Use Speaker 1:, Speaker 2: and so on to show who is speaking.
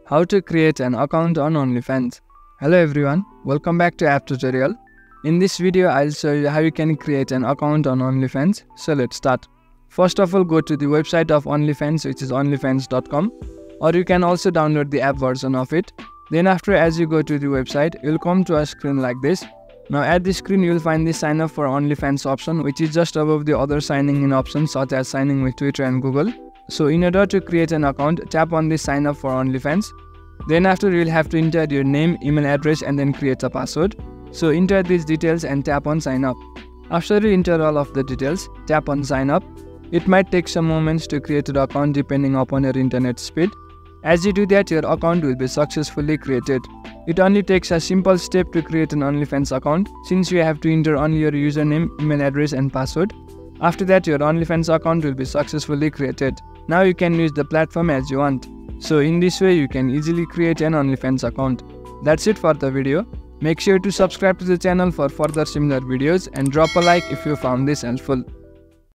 Speaker 1: How to create an account on OnlyFans. Hello everyone, welcome back to app tutorial. In this video, I'll show you how you can create an account on OnlyFans. So let's start. First of all, go to the website of OnlyFans, which is onlyfans.com, or you can also download the app version of it. Then after, as you go to the website, you'll come to a screen like this. Now at this screen, you'll find the sign up for OnlyFans option, which is just above the other signing in options such as signing with Twitter and Google. So in order to create an account, tap on the sign up for OnlyFans. Then after, you'll have to enter your name, email address and then create a password. So enter these details and tap on sign up. After you enter all of the details, tap on sign up. It might take some moments to create your account depending upon your internet speed. As you do that, your account will be successfully created. It only takes a simple step to create an OnlyFans account, since you have to enter only your username, email address and password. After that, your OnlyFans account will be successfully created. Now you can use the platform as you want. So in this way, you can easily create an OnlyFans account. That's it for the video. Make sure to subscribe to the channel for further similar videos and drop a like if you found this helpful.